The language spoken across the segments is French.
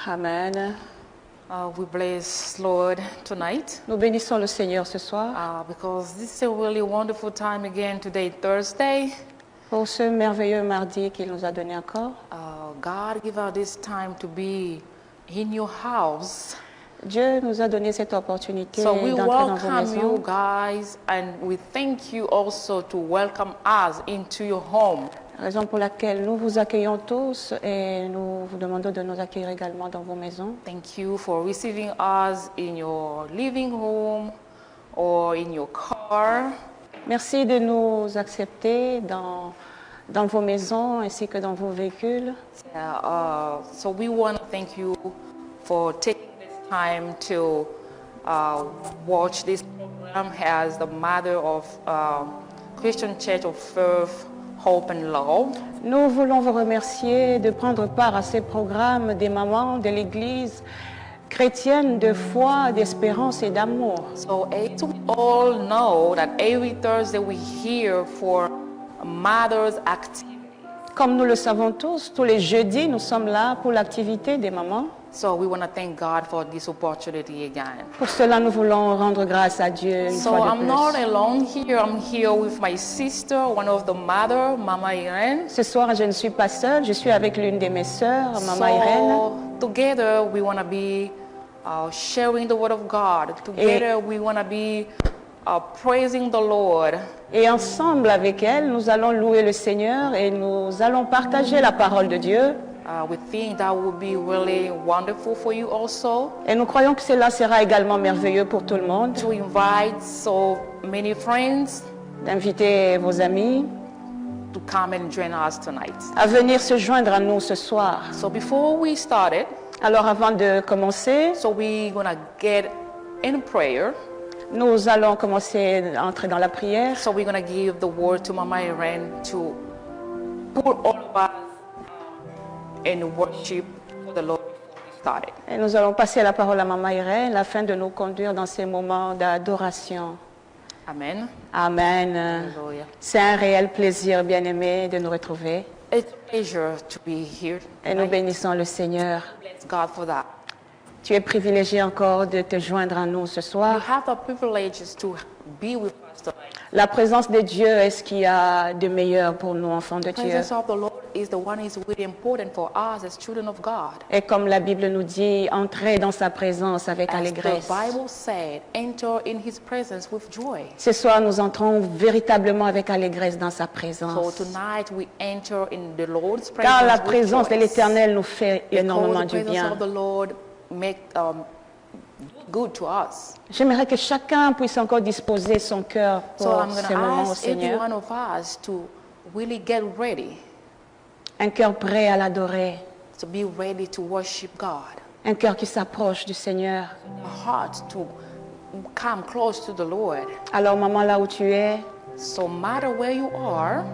Amen. We bless Lord tonight Nous bénissons le Seigneur ce soir because this is a really wonderful time again today, Thursday. pour ce merveilleux mardi qu'il nous a donné encore. God give us this time to be in your house. Dieu nous a donné cette opportunité So we d'entrer dans vos welcome you maisons. guys and we thank you also to welcome us into your home. Raison pour laquelle nous vous accueillons tous et nous vous demandons de nous accueillir également dans vos maisons. Thank you for receiving us in your living room or in your car. Merci de nous accepter dans vos maisons ainsi que dans vos véhicules. So we want to thank you for taking this time to watch this program as the mother of Christian Church of Faith, Hope and Love. Nous voulons vous remercier de prendre part à ces programmes des mamans de l'Église chrétienne de foi, d'espérance et d'amour. So as we all know that every Thursday we're here for Mother's Activity. Comme nous le savons tous les jeudis, nous sommes là pour l'activité des mamans. So we want to thank God for this opportunity again. Pour cela, nous voulons rendre grâce à Dieu une So fois de I'm plus. not alone here. I'm here with my sister, one of the mother, Mama Irene. Ce soir, je ne suis pas seule, je suis avec l'une de mes sœurs, Maman Irène. So together we want to be sharing the word of God. Together we want to be praising the Lord. Et ensemble avec elle, nous allons louer le Seigneur et nous allons partager la parole de Dieu. We think that would be really wonderful for you also. Et nous croyons que cela sera également merveilleux pour tout le monde. To invite so many friends D'inviter vos amis to come and join us tonight. à venir se joindre à nous ce soir. So before we started, Alors avant de commencer, so we're going to get in prayer. nous allons commencer à entrer dans la prière. So we're going to give the word to Mama Irene to put all of us in worship for the Lord before we started. Et nous allons passer la parole à Maman Irène afin de nous conduire dans ces moments d'adoration. Amen. Amen. Hallelujah. C'est un réel plaisir, bien-aimé, de nous retrouver. It's a pleasure to be here. Et nous tonight. bénissons le Seigneur. Bless God for that. Tu es privilégié encore de te joindre à nous ce You soir. have the privileges to be with us tonight. La présence de Dieu est ce qu'il y a de meilleur pour nous, enfants de The Dieu. presence of the Lord is the one is really important for us as children of God. Et comme la Bible nous dit, entrez dans sa présence avec As the allégresse. Bible said, enter in His presence with joy. Ce soir, nous entrons véritablement avec allégresse dans sa So présence. tonight we enter in the Lord's presence Car la with présence de joy. l'Éternel nous fait Because énormément the du presence bien. of the Lord make good to us. J'aimerais que chacun puisse encore disposer son cœur So pour I'm going ce to moment au ask every Seigneur. one of us to really get ready, Un cœur prêt à l'adorer. to be ready to worship God. Un cœur qui s'approche du Seigneur. A heart to come close to the Lord. Alors, maman, là où tu es, So no matter where you are,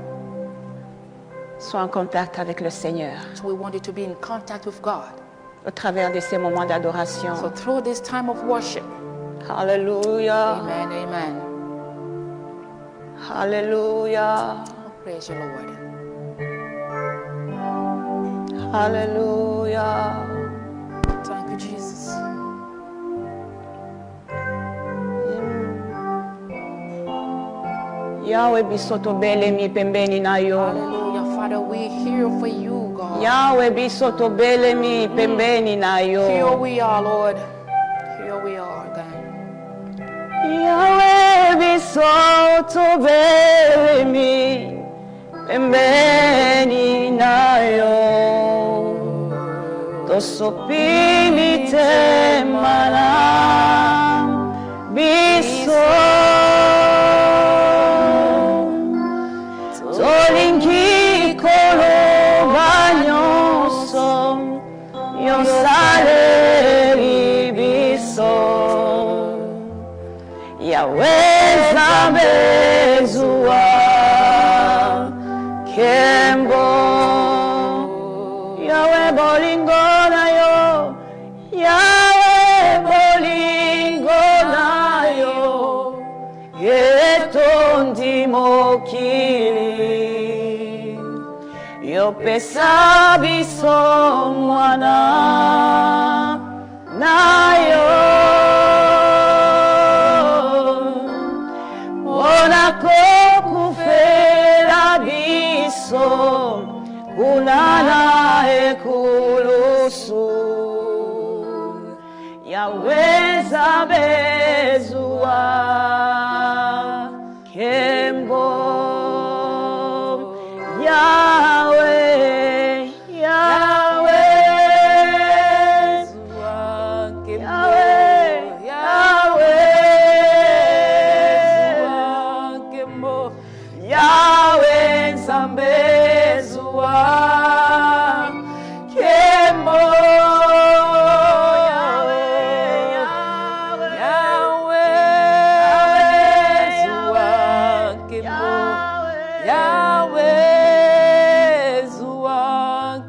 sois en contact avec le Seigneur so we want you to be in contact with God. au travers de ces moments d'adoration. So through this time of worship, Alléluia. amen, amen. Alléluia. Praise you, Lord. Alléluia. Thank you, Jesus. Yahweh bisoto bele mi pembeni na yo. Hallelujah. Father, we're here for you, God. Yahweh bisoto bele mi pembeni na Here yo. we are, Lord. Here we are, God. Yahweh bisoto bele mi pembeni na yo. Tosopini te malam biso. Tolinki kolo ganyoso yosale biso yaweza bezua kembo yawe bolingo na yo yawe bolingo na yo etondi mokili yo pesa biso mwana Yahweh Zambezua Kembo Yahweh Yahweh Zua Kembo Yahweh Zua Kembo Yahweh Zambezua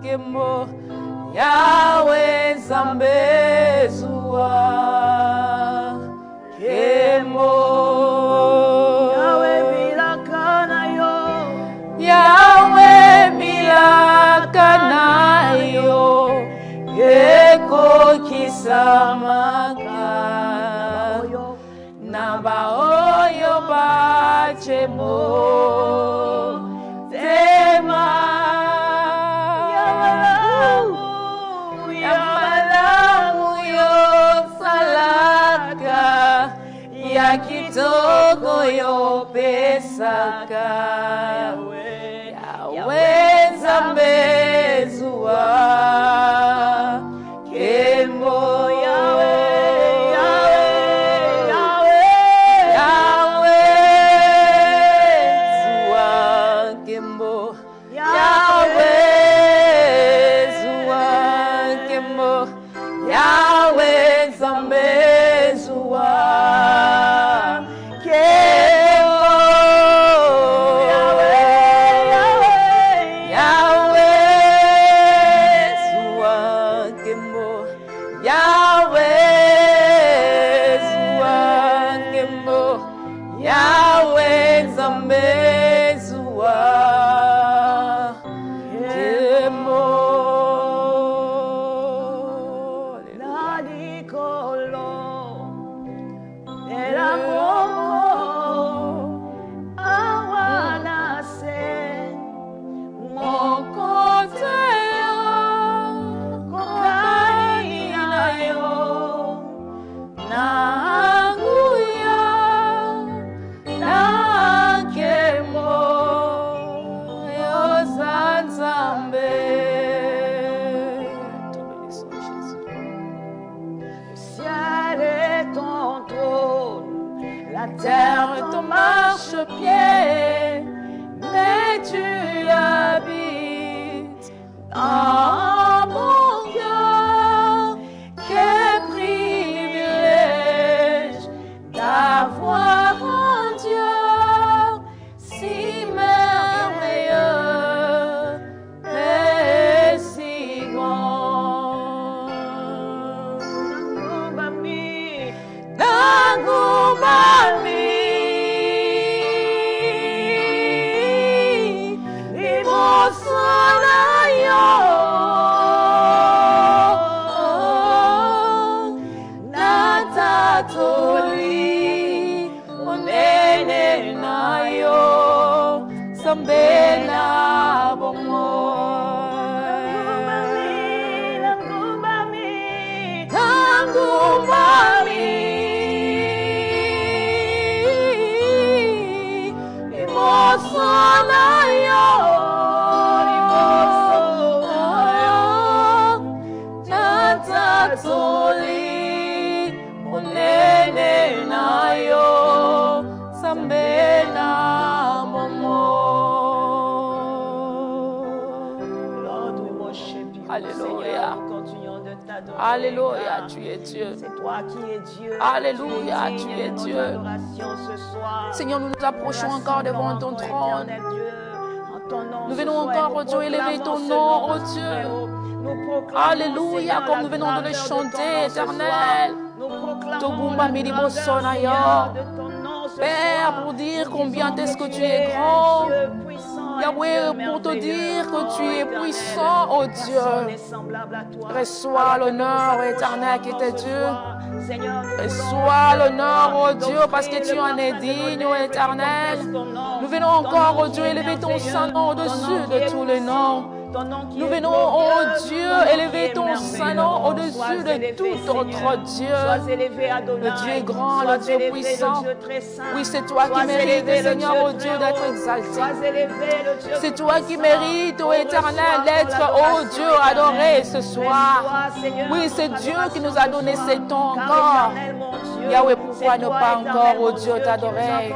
Kembo Yahweh Zambezua Kemo Yahweh Milakanayo Yahweh Milakanayo Eko Kisamaka Nabaoyo Bachemo Tema Kitoko yo pesaka Yahweh Zambezua Kembo Yahweh Zua Kembo Yahweh Zua Kembo Yahweh Zambezua La terre est ton marchepied, mais tu habites dans mon cœur. Quel privilège d'avoir un Dieu si merveilleux et si grand. Sambena bomo Nangumami Imosana yo Natatoli Unene na yo Sambena Alléluia. Alléluia, tu es Dieu. C'est toi qui es Dieu. Alléluia, tu es Dieu. Seigneur, nous nous approchons encore devant ton trône. Nous venons encore, oh Dieu, élever ton nom, oh Dieu. Alléluia, comme nous venons de le chanter, éternel. Togumba Milibo Sonaya. Père, pour dire combien est-ce que tu es grand. Yahweh, pour te dire que tu es puissant, oh Dieu. Reçois l'honneur éternel qui est Dieu. Reçois l'honneur, oh Dieu, parce que tu en es digne, oh éternel. Nous venons encore, oh Dieu, élever ton saint nom au-dessus de tous les noms. Nous venons, oh Dieu, élever ton Saint-Nom au-dessus de tout autre Dieu. Le Dieu est grand, le Dieu puissant. Oui, c'est toi qui mérites, Seigneur, oh Dieu, d'être exalté. C'est toi qui mérites, ô Éternel, d'être, oh Dieu, adoré ce soir. Oui, c'est Dieu qui nous a donné ces temps encore. Yahweh, pourquoi ne pas encore, oh Dieu, t'adorer?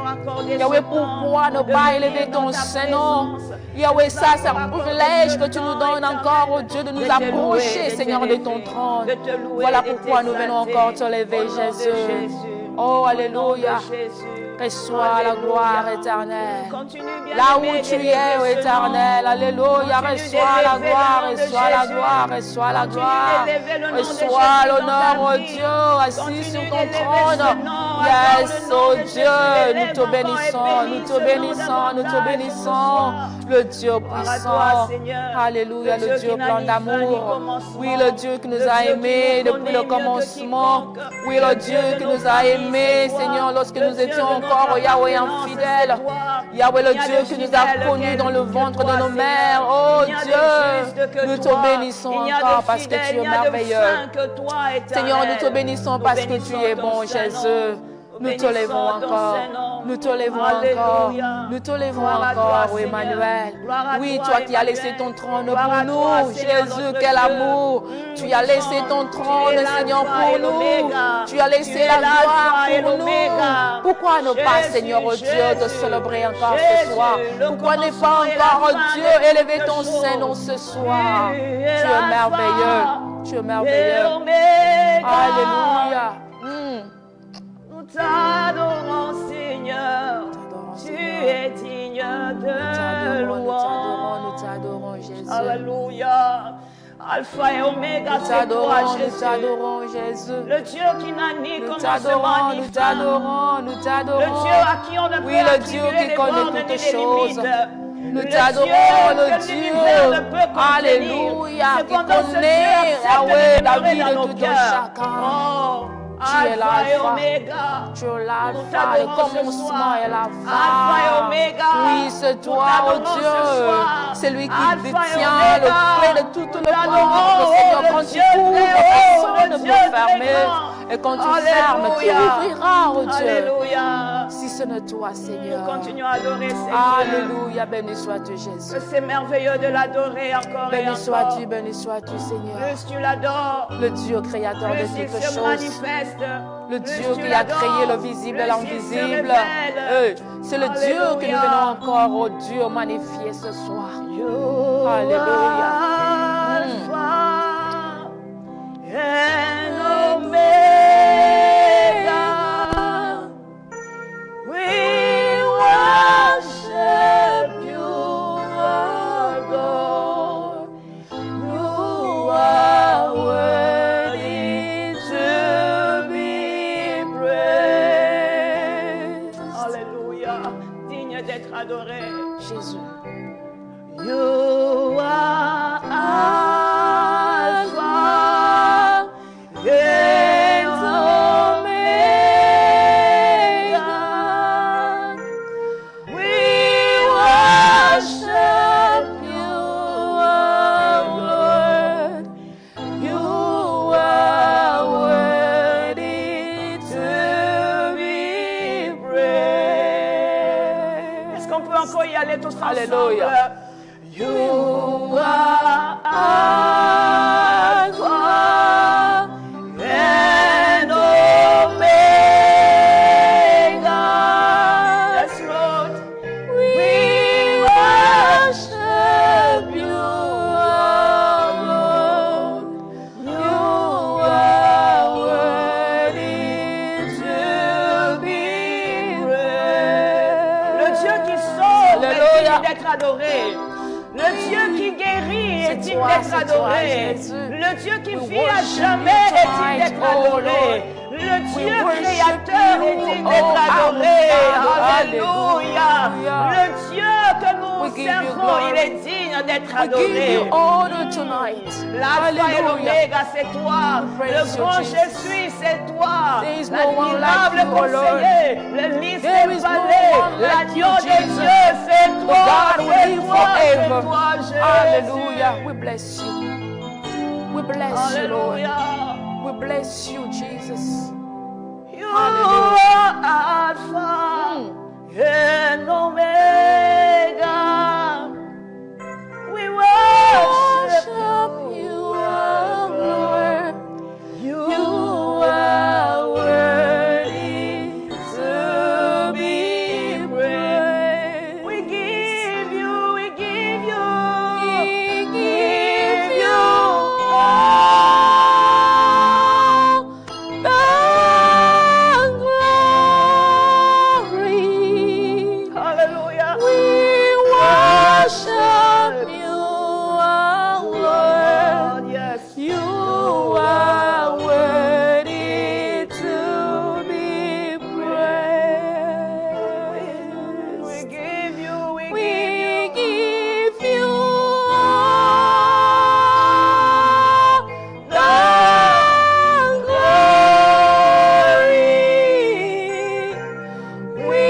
Yahweh, pourquoi ne pas élever ton Saint-Nom? Yahweh, ça, c'est un privilège que tu nous donnes encore, oh Dieu, de nous approcher, Seigneur, de ton trône. Voilà pourquoi nous venons encore te lever, Jésus. Oh, alléluia. Reçois la gloire éternelle. Là où tu es, ô Éternel, alléluia, reçois la gloire, reçois la gloire, reçois la gloire. Reçois l'honneur, ô Dieu, assis sur ton trône. Yes, ô Dieu, nous te bénissons, nous te bénissons, nous te bénissons. Le Dieu puissant, alléluia, le Dieu plein d'amour. Oui, le Dieu qui nous a aimés depuis le commencement. Oui, le Dieu qui nous a aimés, Seigneur, lorsque nous étions encore, Yahweh, infidèles. Yahweh, le Dieu qui nous a connus dans le ventre de nos mères. Oh Dieu, nous te bénissons encore parce que tu es merveilleux. Seigneur, nous te bénissons parce que tu es bon, Jésus. Nous te lèvons encore, nous te lèvons encore, nous te lèvons encore, oh Emmanuel. Oui, toi qui as laissé ton trône pour nous, Jésus, quel amour. Tu as laissé ton trône, Seigneur, pour nous. Tu as laissé la gloire pour nous. Pourquoi ne pas, Seigneur, oh Dieu, te célébrer encore ce soir? Pourquoi ne pas encore, oh Dieu, élever ton Saint-Nom ce soir? Tu es merveilleux, tu es merveilleux. Alléluia. Nous t'adorons, Seigneur. Tu es digne de louange. Nous t'adorons, Jésus. Alléluia. Alpha et Oméga, c'est toi, Jésus. Nous t'adorons, Jésus. Le Dieu qui n'a ni Nous commencement t'adorons, ni nous fin. t'adorons, nous Le t'adorons. Dieu à qui on ne peut Oui, le Dieu attribuer qui les connaît bornes toutes ni les choses. limites. Nous Le t'adorons, Dieu le que l'univers ne Dieu, peut contenir. alléluia, qui Cependant, ce Dieu connaît, accepte Yahweh, de la demeurer vie dans de nos tout un cœurs. chacun. Oh, Tu es Alpha et l'alpha, Oméga. tu es Nous l'alpha, le t'adorons ce commencement soir. et la Alpha et fin. Oméga. Oui, c'est toi, Nous oh t'adorons ce Dieu, soir. c'est lui qui Alpha et détient Oméga. le clé de tout le t'adorons, monde. Seigneur, le quand tu Dieu ouvres, très haut, personne le ne Dieu peut très fermer. grand. Et quand tu fermes, tu Alléluia. ouvriras, oh Dieu. Alléluia. Si ce n'est toi, Seigneur. Nous continuons à adorer, Seigneur. Alléluia, béni sois-tu, Jésus. Que c'est merveilleux de l'adorer encore et Béni encore. sois-tu, béni sois-tu, Seigneur. Plus tu l'adores, Le Dieu créateur de plus il toutes se choses. manifeste. Le Plus Dieu tu qui a l'adores, créé le visible et plus il se l'invisible. révèle. C'est le Dieu que nous Alléluia. venons encore, oh Dieu, magnifier ce soir. You Alléluia. are Alpha and Omega. We worship you, our God. You are worthy to be praised. Alléluia. Digne d'être adoré. Jésus. You are Alpha and Omega. We worship you, our Lord. You are worthy to be praised. Est-ce qu'on peut encore y aller tous ensemble? Alléluia. You are Alpha and Omega. Yes, Lord. We worship you, our Lord. You are worthy to be praised. Le Dieu qui sauve est Alléluia. digne d'être adoré. Le Dieu qui guérit est digne toi, d'être c'est toi, adoré. Jésus. Le Dieu qui We vit à worship jamais you est digne tonight, d'être oh adoré. Lord. Le Dieu worship créateur est you, digne oh d'être our adoré. Father. Alléluia. Alléluia. Le Dieu que nous conservons, il est digne d'être We give you adoré. honor tonight. L'alpha et Hallelujah. l'oméga, c'est toi. Praise Le grand you, Jesus. je suis, c'est toi. There is no one like L'admirable you, O Lord. conseiller, le lys There des is no vallées, one like l'agneau you, de Jesus. Dieu, c'est The toi, God who c'est lives toi, c'est forever. toi, Jésus. Hallelujah. We bless you. We bless you, Lord. Alléluia. We bless you, Jesus. You are Alpha and Omega. We worship You are Lord. you. You are worthy to be praised. We give you, we give you, We give you all the glory. Hallelujah. We worship you, our Lord. Lord, yes. You are worthy to be praised. We give you, we We give you. give you all the glory. We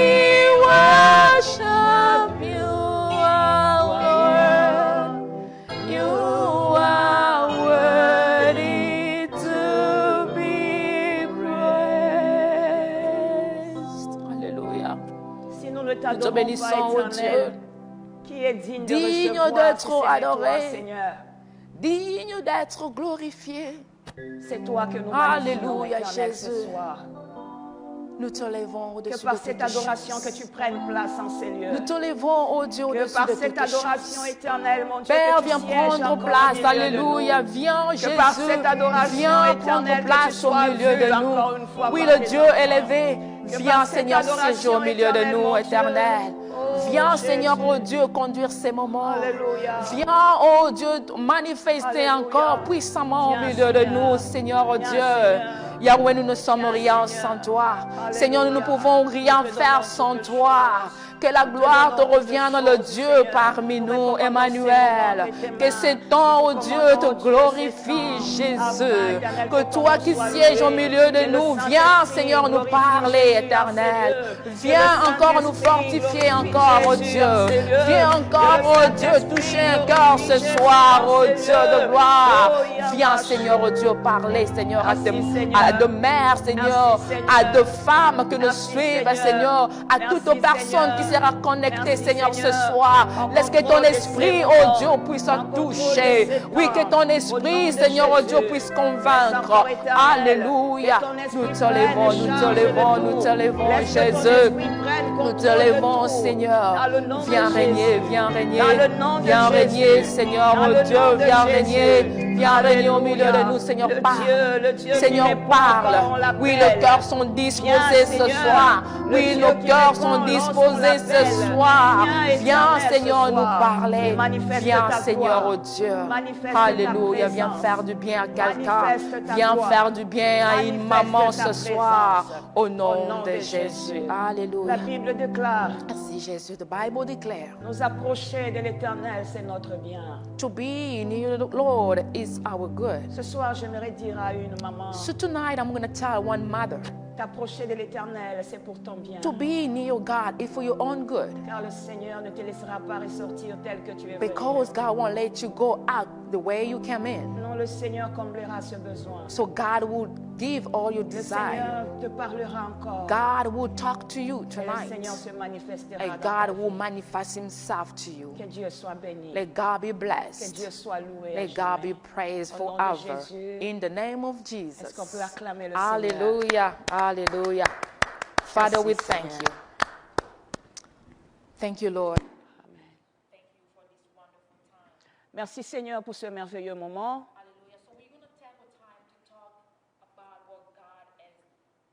worship you, our Lord. You are worthy to be praised. Alléluia. Si nous ne Nous te t'adorons bénissons, pas, ô Éternel, Dieu. qui est digne de Digne recevoir, d'être si ce n'est toi, adoré. Seigneur. Digne d'être glorifié. C'est toi que nous Alléluia, magnifions, Éternel, ce Jésus. soir. Nous te lèvons Que au-dessus par de cette toutes adoration, choses. que tu prennes place en ces lieux. Nous te lèvons, ô Dieu, Que au-dessus par de cette toutes adoration choses. éternelle, mon Dieu, Père, que tu viens sièges prendre encore au place. milieu de Alléluia. nous. Viens, Jésus. par cette adoration Viens prendre éternelle, que place tu au sois milieu vu de encore nous. une fois Oui, par le tes Dieu enfants. élevé. Que Viens, par cette Seigneur, adoration siéger au milieu de éternelle, nous, mon Dieu. éternel. Oh, Viens, Jésus. Seigneur, oh Dieu, conduire ces moments. Alléluia. Viens, oh Dieu, manifester Alléluia. encore puissamment au Viens, milieu de Seigneur. nous, Seigneur, oh Viens, Dieu. Seigneur. Yahweh, nous ne sommes Viens, rien Seigneur. sans toi. Alléluia. Seigneur, nous ne pouvons rien Nous te faire donnons sans toutes toi. choses. Que la Nous te gloire te donnons toutes revienne, choses, le Dieu Seigneur. parmi Nous nous, recommandons ces Emmanuel. moments entre tes Que mains. ces temps, oh Nous Dieu, recommandons, te Dieu, ces glorifie, temps. Jésus. Afin, Éternel, Que toi qui sois sièges au loué. milieu de Que le nous, Saint-Esprit viens, Seigneur, nous glorifie parler, Jésus dans ces éternel. lieux. Que Viens le encore nous Saint-Esprit fortifier glorifie encore, oh Jésus Dieu. dans ces lieux. Viens Que encore, le oh Dieu, Saint-Esprit toucher un glorifie cœur ce Jésus soir, dans oh ces Dieu lieux. de gloire. Oh, Viens, Yahweh. Seigneur, oh Dieu, parler, Seigneur, à Merci, Seigneur. à de mères, Seigneur, Merci, à Seigneur. de femmes que nous Merci, suivent, Seigneur. Seigneur, à Merci, toute personne qui Seigneur. sera connectée, Merci, Seigneur, Seigneur. ce soir. En Laisse que ton contrôle de esprit, ces oh moments. Dieu, puisse En contrôle de toucher. ces Oui, temps. que ton Au nom esprit, de Seigneur, oh Dieu, Jésus. puisse Laisse convaincre. encore, Éternel, Alléluia. que ton esprit Nous te prenne lèvons, nous te charge de lèvons, tout. nous te lèvons, Laisse que ton Jésus. esprit prenne Nous te contrôle de lèvons, tout. Seigneur. Dans le nom de Viens régner, Jésus. viens régner. Dans le nom de Viens régner, Jésus. Seigneur, Dans oh le Dieu, nom de viens Jésus. régner. Viens régner au milieu de Alléluia. nous, Seigneur, Le parle. Dieu Seigneur, qui répond parle. quand on l'appelle. Oui, les cœurs sont disposés Viens, ce Seigneur. soir. Le Oui, Dieu nos qui cœurs répond sont lorsqu'on disposés ce l'appelle. soir. Viens, Viens, Éternel, Seigneur, ce nous soir. parler. Manifeste Viens, ta Seigneur, gloire. oh Dieu. Manifeste ta Alléluia. Viens présence. faire du bien à quelqu'un. Manifeste ta Viens gloire. faire du bien à une Manifeste maman ta ce soir. présence. Au nom de Jésus. Alléluia. La Bible déclare, Merci, Jésus. The Bible declares, nous approcher de l'Éternel, c'est notre bien. to be near the Lord is our good. Ce soir, j'aimerais dire à une maman, So tonight I'm going to tell one mother, t'approcher de l'Éternel, c'est pour ton bien. to be near God is for your own good. Car le Seigneur ne te laissera pas ressortir tel que tu es venu. Because God won't let you go out the way you came in. Non, le Seigneur comblera ce besoin. So God will give all your Le desire. Seigneur te parlera encore. God will talk to you Et le tonight. Seigneur se manifestera And dans ta God vie. will manifest himself to you. Que Dieu soit béni. Let God be Que blessed. Dieu soit loué. à Let God jamais. be praised Au nom de forever. Jésus. In the name of Est-ce qu'on peut Jesus. acclamer le Seigneur? Hallelujah. Hallelujah. Father, we Merci, thank Seigneur. you. Thank you, Lord. Merci Seigneur pour ce merveilleux moment. Hallelujah. So we're going to take the time to talk about what God has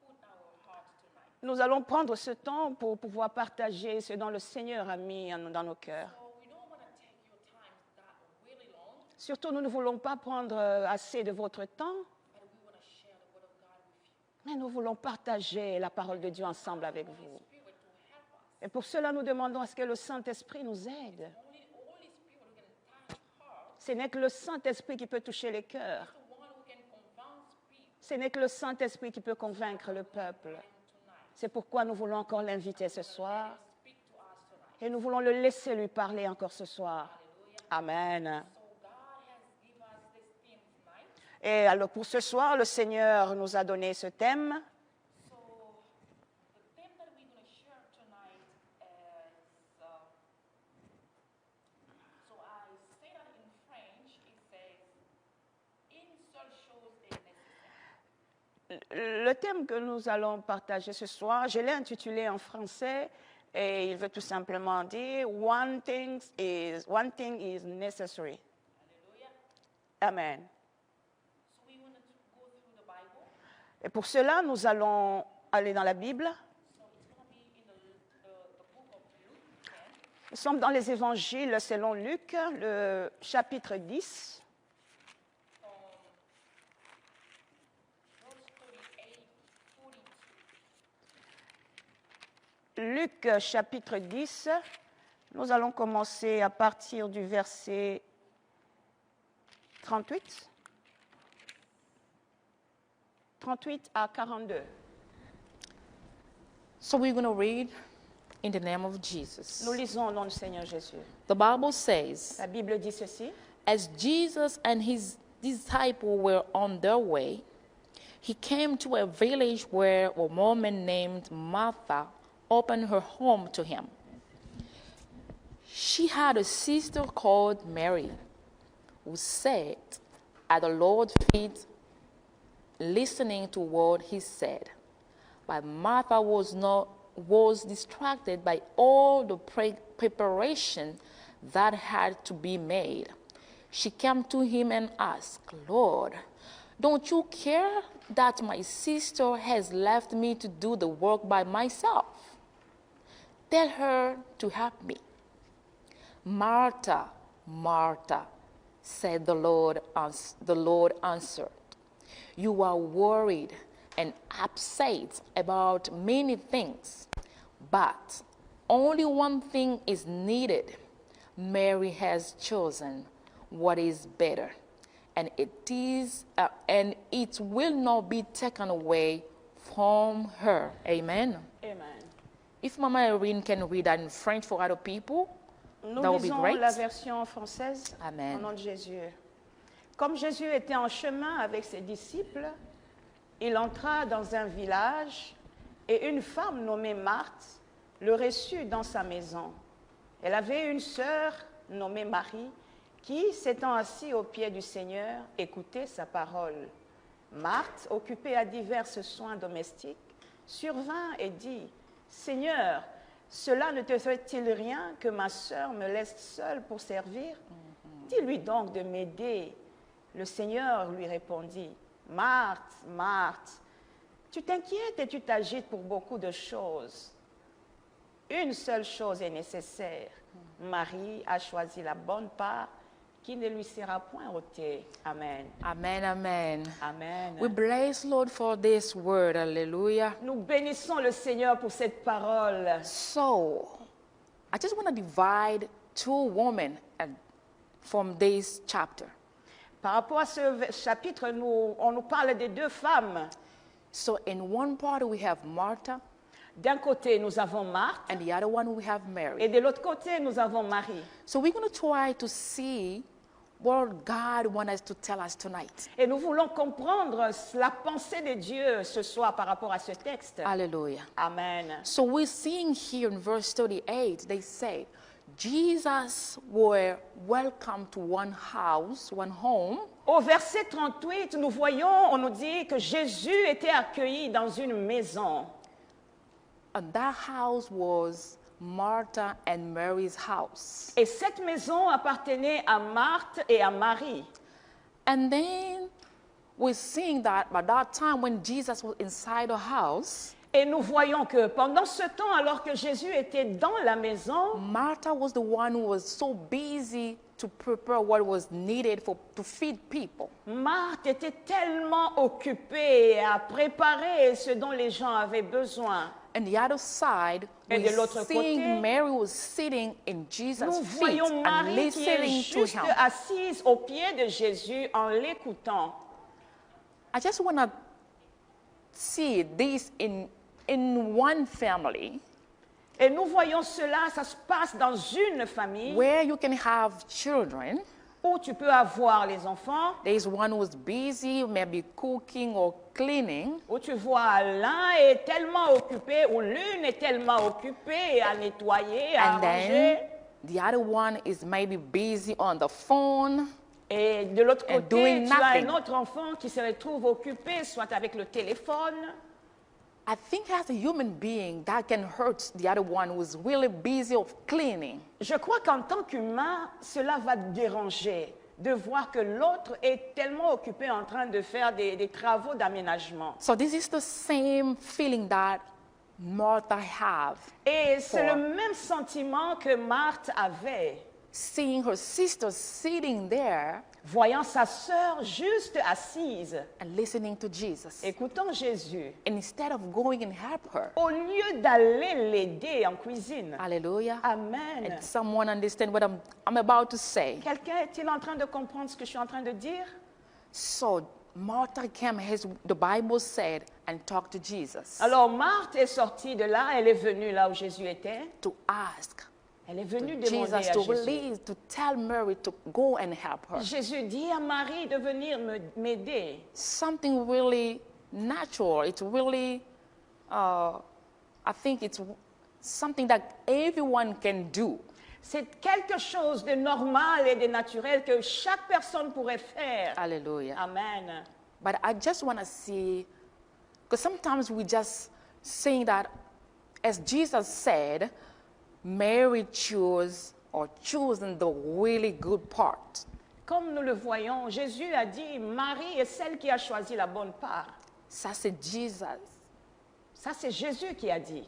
put in our hearts tonight. Nous allons prendre ce temps pour pouvoir partager ce dont le Seigneur a mis dans nos cœurs. So we don't want to take your time that really long, Surtout, nous ne voulons pas prendre assez de votre temps, but we want to share the word of God with you. mais nous voulons partager la parole de Dieu ensemble avec vous. Spirit to help us. Et pour cela, nous demandons à ce que le Saint-Esprit nous aide. Ce n'est que le Saint-Esprit qui peut toucher les cœurs. Ce n'est que le Saint-Esprit qui peut convaincre le peuple. C'est pourquoi nous voulons encore l'inviter ce soir. Et nous voulons le laisser lui parler encore ce soir. Amen. Et alors pour ce soir, le Seigneur nous a donné ce thème. Le thème que nous allons partager ce soir, je l'ai intitulé en français et il veut tout simplement dire One thing is necessary. Amen. Et pour cela, nous allons aller dans la Bible. Nous sommes dans les évangiles selon Luc, le chapitre 10. Luc chapitre 10, nous allons commencer à partir du verset 38 à 42. So we're going to read in the name of Jesus. Nous lisons au nom du Seigneur Jésus. The Bible says, La Bible dit ceci. as Jesus and his disciples were on their way, he came to a village where a woman named Martha opened her home to him. She had a sister called Mary, who sat at the Lord's feet listening to what he said. But Martha was distracted by all the preparation that had to be made. She came to him and asked, Lord, don't you care that my sister has left me to do the work by myself? Tell her to help me. Martha, Martha, said the Lord answered, you are worried and upset about many things, but only one thing is needed. Mary has chosen what is better, and it will not be taken away from her. Amen. Amen. If Mama Irene can read that in French for other people, Nous that would be lisons great. la version française. Amen. Au nom de Jésus. Comme Jésus était en chemin avec ses disciples, il entra dans un village et une femme nommée Marthe le reçut dans sa maison. Elle avait une sœur nommée Marie qui, s'étant assise aux pieds du Seigneur, écoutait sa parole. Marthe, occupée à divers soins domestiques, survint et dit, « Seigneur, cela ne te fait-il rien que ma sœur me laisse seule pour servir? Dis-lui donc de m'aider. » Le Seigneur lui répondit, « Marthe, Marthe, tu t'inquiètes et tu t'agites pour beaucoup de choses. Une seule chose est nécessaire. Marie a choisi la bonne part qui ne lui sera point ôtée. » Amen. Amen, amen. Amen. We bless Lord for this word. Hallelujah. Nous bénissons le Seigneur pour cette parole. So, I just want to divide two women from this chapter. Par rapport à ce chapitre, on nous parle de deux femmes. So, in one part we have Martha, D'un côté, nous avons Marthe, and the other one we have et Mary. de l'autre côté, nous avons Marie. So, we're going to try to see what God wants us to tell us tonight. Et nous voulons comprendre la pensée de Dieu ce soir par rapport à ce texte. Hallelujah. Amen. So, we're seeing here in verse 38, they say, Jesus were welcome to one house, one home. Au verset 38, nous voyons, on nous dit que Jésus était accueilli dans une maison. And that house was Martha and Mary's house. Et cette maison appartenait à Marthe et à Marie. And then we're seeing that by that time when Jesus was inside the house, Et nous voyons que pendant ce temps, alors que Jésus était dans la maison, Martha was the one who was so busy to prepare what was needed to feed people. Marthe était tellement occupée à préparer ce dont les gens avaient besoin. on the other side, Et de l'autre we're seeing côté, Mary was sitting in Jesus' nous feet voyons and Marie qui est listening to juste him. assise aux pieds de Jésus en l'écoutant. I just want to see this in one family Et nous voyons cela, ça se passe dans une famille where you can have children. où tu peux avoir les enfants, There's one who's busy, maybe cooking or cleaning, où tu vois l'un est tellement occupé ou l'une est tellement occupée à nettoyer, à and ranger. then the other one is maybe busy on the phone. Et de l'autre and côté, doing tu as nothing. un autre enfant qui se retrouve occupé, soit avec le téléphone. I think as a human being, that can hurt the other one who's really busy of cleaning. Je crois qu'en tant qu'humain, cela va te déranger de voir que l'autre est tellement occupé en train de faire des travaux d'aménagement. So this is the same feeling that Martha have, Et c'est For- le même sentiment que Marthe avait, seeing her sister sitting there voyant sa sœur juste assise, and listening to Jesus. écoutant Jésus, And instead of going and help her, au lieu d'aller l'aider en cuisine. hallelujah. Amen. And someone understand what I'm about to say. Quelqu'un est-il en train de comprendre ce que je suis en train de dire? So Martha came, as the Bible said, and talked to Jesus Alors Marthe est sortie de là, elle est venue là où Jésus était. to ask Elle est venue demander Jesus à to Jésus. release, to tell Mary to go and help her. Jésus dit à Marie de venir m'aider. Something really natural. It's really, I think it's something that everyone can do. C'est quelque chose de normal et de naturel que chaque personne pourrait faire. Hallelujah. Amen. But I just want to see, because sometimes we just saying that, as Jesus said, Mary chosen the really good part. Comme nous le voyons, Jésus a dit, Marie est celle qui a choisi la bonne part. Ça c'est Jesus. Ça, c'est Jésus qui a dit.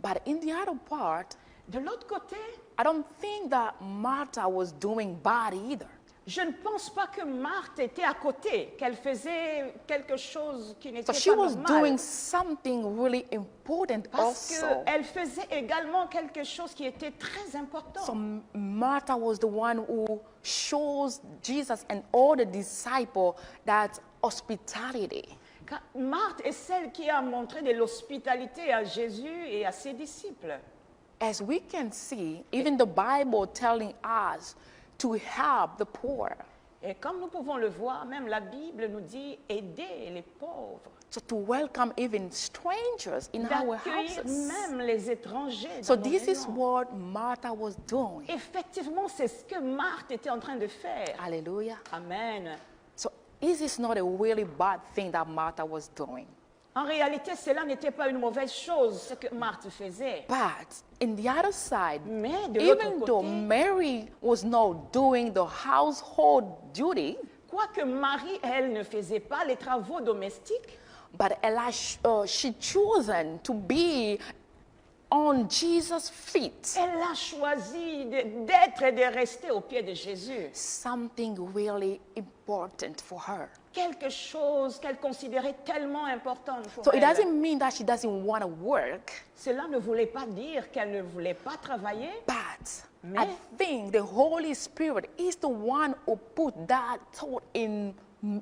But in the other part, De l'autre côté, I don't think that Martha was doing bad either. je ne pense pas que Marthe était à côté, qu'elle faisait quelque chose qui n'était So she pas was normal. doing something really important Parce also. qu'elle faisait également quelque chose qui était très important. So Martha was the one who shows Jesus and all the disciples that hospitality. Car Marthe est celle qui a montré de l'hospitalité à Jésus et à ses disciples. As we can see, even the Bible telling us to help the poor. Et comme nous pouvons le voir, même la Bible nous dit aider les pauvres, So to welcome even strangers in our d'accueillir houses. même les étrangers. So dans nos this is maisons. what Martha was doing. Effectivement, c'est ce que Marthe était en train de faire. Hallelujah. Amen. So this is not a really bad thing that Martha was doing. En réalité, cela n'était pas une mauvaise chose, ce que Marthe faisait. But in the other side, Mais de l'autre even though côté, Mary was not doing the household duty, quoique Marie, elle, ne faisait pas les travaux domestiques, but she chosen to be on Jesus' feet. elle a choisi d'être et de rester au pied de Jésus. Something really important for her. Quelque chose qu'elle considérait tellement important pour So it elle. doesn't mean that she doesn't want to work, Cela ne voulait pas dire qu'elle ne voulait pas travailler, but I Mais- think the Holy Spirit is the one who put that thought in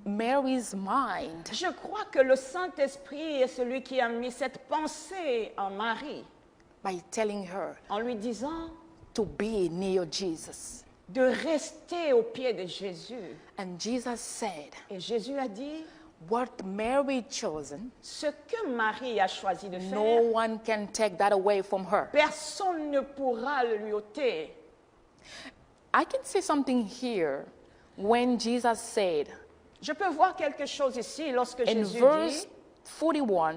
Mary's mind. Je crois que le Saint-Esprit est celui qui a mis cette pensée en Marie, By telling her en lui disant to be near Jesus. de rester au pied de Jésus. And Jesus said, Et Jésus a dit, what Mary chosen, ce que Marie a choisi de faire, no one can take that away from her. personne ne pourra le lui ôter. I can say something here when Jesus said Je peux voir quelque chose ici lorsque in Jésus verse dit, 41,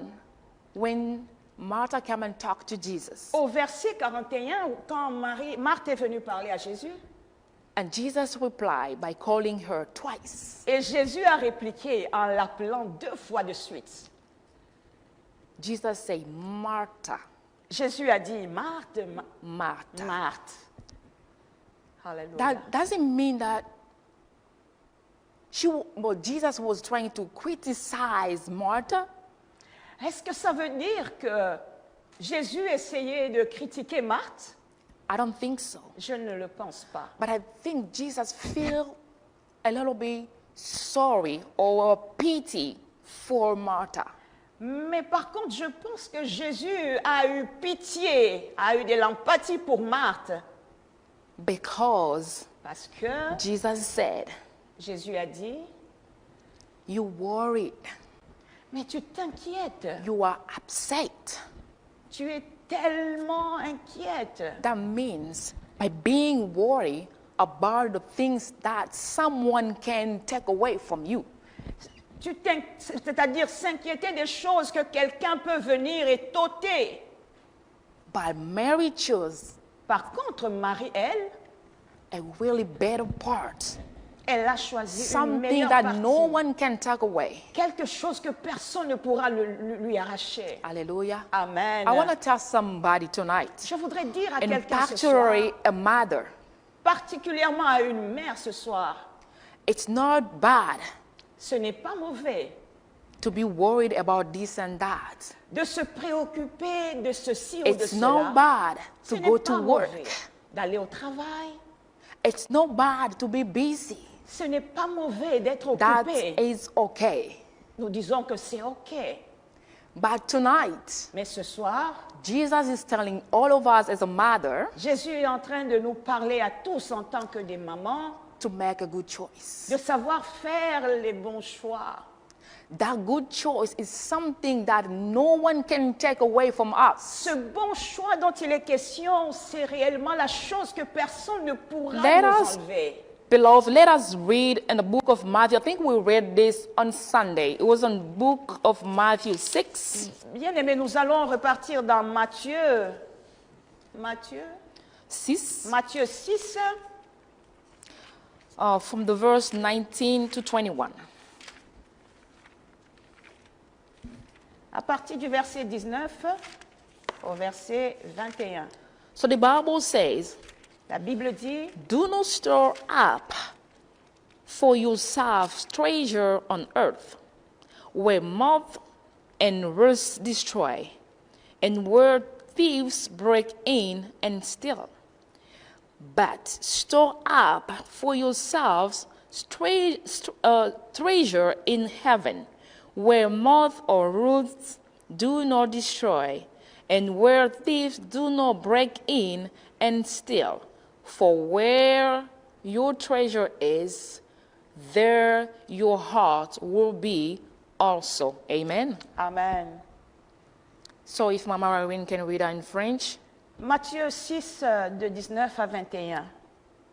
when Martha came and talked to Jesus. au verset 41, quand Marthe est venue parler à Jésus, And Jesus replied by calling her twice. et Jésus a répliqué en l'appelant 2 fois de suite. Jesus said, Martha, Jésus a dit, Marthe, Martha. Marthe. Hallelujah. That doesn't mean that Jesus was trying to criticize Martha. Est-ce que ça veut dire que Jésus essayait de critiquer Marthe? I don't think so. Je ne le pense pas. But I think Jesus feel a little bit sorry or pity for Martha. Mais par contre, je pense que Jésus a eu pitié, a eu de l'empathie pour Marthe. Because Parce que Jesus said, Jésus a dit, you worried, mais tu t'inquiètes, you are upset. tu es tellement inquiète. That means by being worried about the things that someone can take away from you. C'est-à-dire s'inquiéter des choses que quelqu'un peut venir et t'ôter. But Mary chose Par contre, Marie, elle, a really better part. elle a choisi une Something meilleure that partie. no one can take away. Quelque chose que personne ne pourra lui arracher. Hallelujah. Amen. I want to tell somebody tonight, Je voudrais dire à and quelqu'un ce soir, particularly a mother, particulièrement à une mère ce soir, it's not bad ce n'est pas mauvais to be worried about this and that. de se préoccuper de ceci ou de It's cela. not bad Ce to n'est go pas to work. mauvais d'aller au travail. It's not bad to be busy. Ce n'est pas mauvais d'être That occupé. is okay. Nous disons que c'est OK. But tonight, Mais ce soir, Jesus is telling all of us as a mother Jésus est en train de nous parler à tous en tant que des mamans to make a good choice. de savoir faire les bons choix. That good choice is something that no one can take away from us. Ce bon choix dont il est question, c'est réellement la chose que personne ne pourra Let nous us- enlever. Beloved, let us read in the book of Matthew. I think we read this on Sunday. It was in the book of Matthew 6. Bien aimé, nous allons repartir dans Matthieu 6 6, from the verse 19 to 21. à partir du verset 19 au verset 21. So the Bible says, La Bible dit, do not store up for yourselves treasure on earth, where moth and rust destroy, and where thieves break in and steal. But store up for yourselves treasure in heaven, where moth or roots do not destroy, and where thieves do not break in and steal. For where your treasure is, there your heart will be also. Amen. Amen. So if Mama Irene can read that in French. Matthieu 6, de 19 à 21.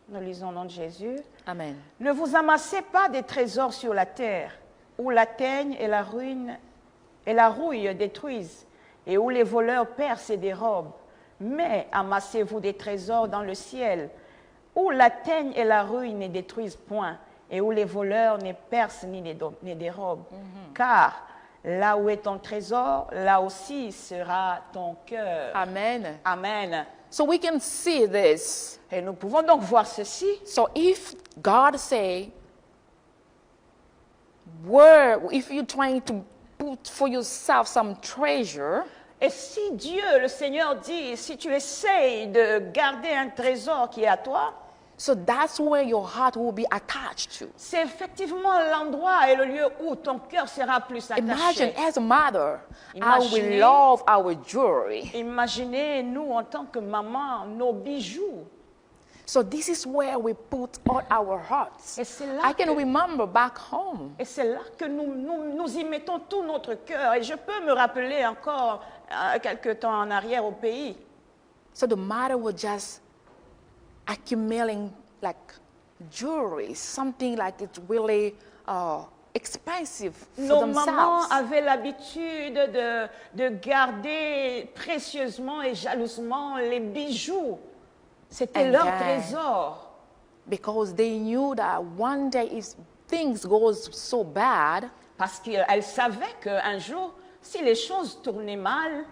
Nous lisons au nom de Jésus. Amen. Ne vous amassez pas des trésors sur la terre, où la teigne et la ruine et la rouille détruisent, et où les voleurs percent et dérobent. Mais amassez-vous des trésors dans le ciel, où la teigne et la ruine ne détruisent point, et où les voleurs ne percent ni ne dérobent. Car là où est ton trésor, là aussi sera ton cœur. Amen. Amen. So we can see this. Et nous pouvons donc voir ceci. So if God say, if you're trying to put for yourself some treasure, Et si Dieu, le Seigneur dit, si tu essayes de garder un trésor qui est à toi, so that's where your heart will be attached to. c'est effectivement l'endroit et le lieu où ton cœur sera plus Imagine attaché. as a mother, how we Imaginez- love our jewelry. Imaginez, nous, en tant que maman, nos bijoux. So this is where we put all our hearts. Et c'est là I can que- remember back home. Et c'est là que nous y mettons tout notre cœur. Et je peux me rappeler encore quelque temps en arrière au pays. So the mother was just accumulating like jewelry, something like it's really expensive for Nos mamans themselves. avaient l'habitude de garder précieusement et jalousement les bijoux. C'était And leur then- trésor. Because they knew that one day if things goes so bad, Parce qu'elles savaient qu'un jour, si les choses tournaient mal,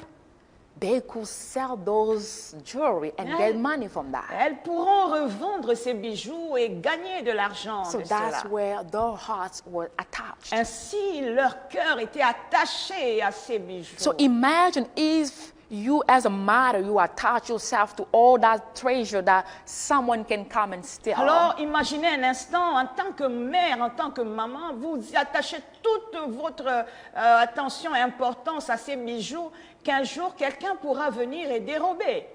they could sell those jewelry and get money from that. elles pourront revendre ces bijoux et gagner de l'argent So de that's cela. where their hearts were attached. Ainsi, leur cœur était attaché à ces bijoux. So imagine if you as a mother, you attach yourself to all that treasure that someone can come and steal. Alors, imaginez un instant, en tant que mère, en tant que maman, vous attachez toute votre attention et importance à ces bijoux qu'un jour, quelqu'un pourra venir et dérober.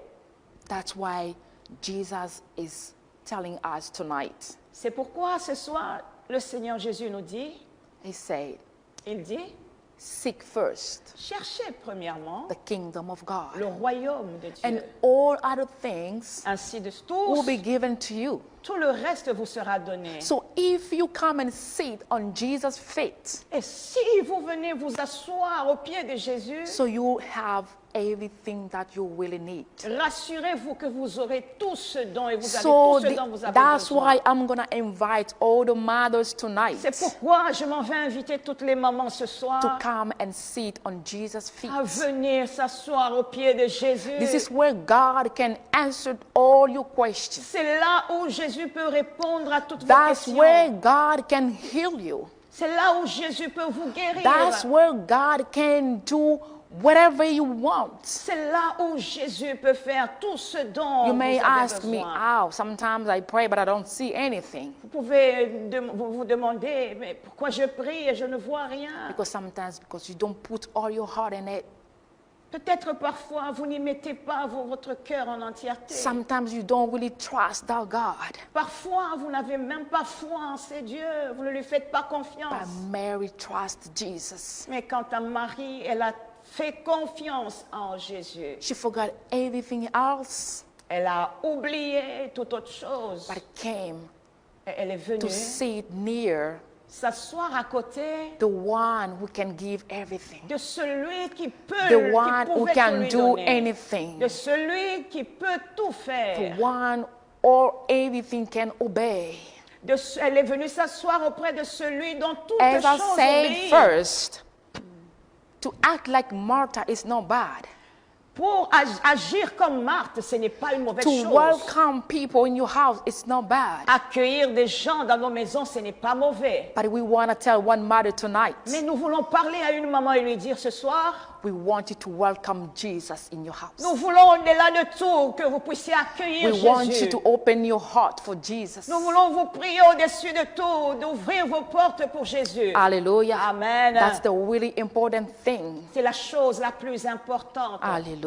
That's why Jesus is telling us tonight. C'est pourquoi ce soir, le Seigneur Jésus nous dit, He said, il dit, seek first cherchez premièrement the kingdom of God, le royaume de Dieu. and all other things Ainsi de will tous, be given to you. tout le reste vous sera donné. So if you come and sit on Jesus' feet, Et si vous venez vous asseoir au pied de Jésus, so you have everything that you really need. rassurez-vous que vous aurez tout ce dont et vous avez So tout ce dont vous avez that's besoin. why I'm going to invite all the mothers tonight C'est pourquoi je m'en vais inviter toutes les mamans ce soir to come and sit on Jesus' feet. à venir s'asseoir au pied de Jésus. This is where God can answer all your questions. C'est là où Jésus peut répondre à toutes vos That's questions. where God can heal you. C'est là où Jésus peut vous guérir. That's where God can do whatever you want. C'est là où Jésus peut faire tout ce dont You may vous avez ask me, besoin. oh, sometimes I pray, but I don't see anything. Vous pouvez vous demander, mais pourquoi je prie et je ne vois rien? Because you don't put all your heart in it. Peut-être parfois vous n'y mettez pas votre cœur en entièreté. Sometimes you don't really trust our God. Parfois vous n'avez même pas foi en ces dieux, vous ne lui faites pas But confiance. Mary trusts Jesus. Mais quant à Marie, elle a fait confiance en Jésus. She forgot everything else, Elle a oublié toute autre chose. but came Et elle est venue to sit near s'asseoir à côté the one who can give everything, de celui qui peut, the one qui who pouvait tout can lui do donner, anything, de celui qui peut tout faire. the one all everything can obey. Elle est venue s'asseoir auprès de celui dont toutes As I choses said obéissent. first, to act like Martha is not bad. Pour agir comme Marthe, ce n'est pas une mauvaise To chose. welcome people in your house, it's not bad. Accueillir des gens dans nos maisons, ce n'est pas mauvais. But we want to tell one mother tonight, Mais nous voulons parler à une maman et lui dire ce soir, we want you to welcome Jesus in your house. nous voulons au-delà de tout que vous puissiez accueillir We want you Jésus. to open your heart for Jesus. Nous voulons vous prier au-dessus de tout, d'ouvrir vos portes pour Jésus. Hallelujah. Amen. That's the really important thing. C'est la chose la plus importante. Hallelujah.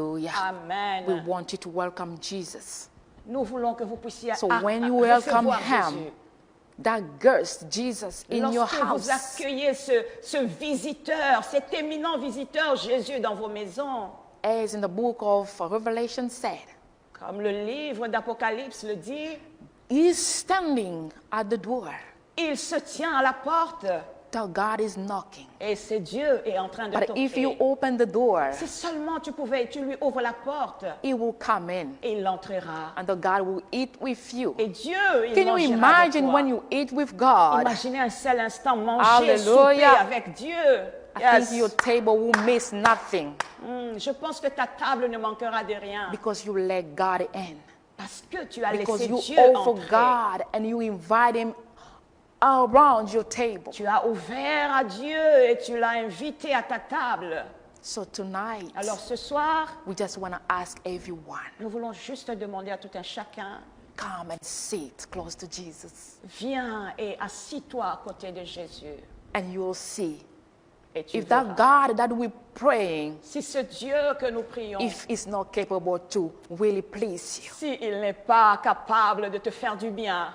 Amen. We want you to welcome Jesus. Nous voulons que vous puissiez So when you welcome recevoir him, Jésus. that girls, Jesus, in your Lorsque vous house, accueillez ce visiteur, cet éminent visiteur Jésus dans vos maisons, as in the book of Revelation said, comme le livre d'Apocalypse le dit, he's standing at the door. il se tient à la porte Till God is knocking. et c'est Dieu est en train de But if you toquer. open the door, Si seulement tu lui ouvres la porte, he will come in et il entrera. and the God will eat with you. Et Dieu, il Can you mangera imagine avec toi. when you eat with God? Imaginez un seul instant manger, Hallelujah. souper avec Dieu. I Yes. think your table will miss nothing Je pense que ta table ne manquera de rien because you let God in. parce que tu as Because laissé you Dieu offer entrer. God and you invite him around your table. Tu as ouvert à Dieu et tu l'as invité à ta table. So tonight, Alors ce soir, we just want to ask everyone, nous voulons juste demander à tout un chacun, come and sit close to Jesus. viens et assis-toi à côté de Jésus. And you'll see Et tu if verras. that God that we're praying, Si ce Dieu que nous prions, if he's not capable to really please you. s'il n'est pas capable de te faire du bien,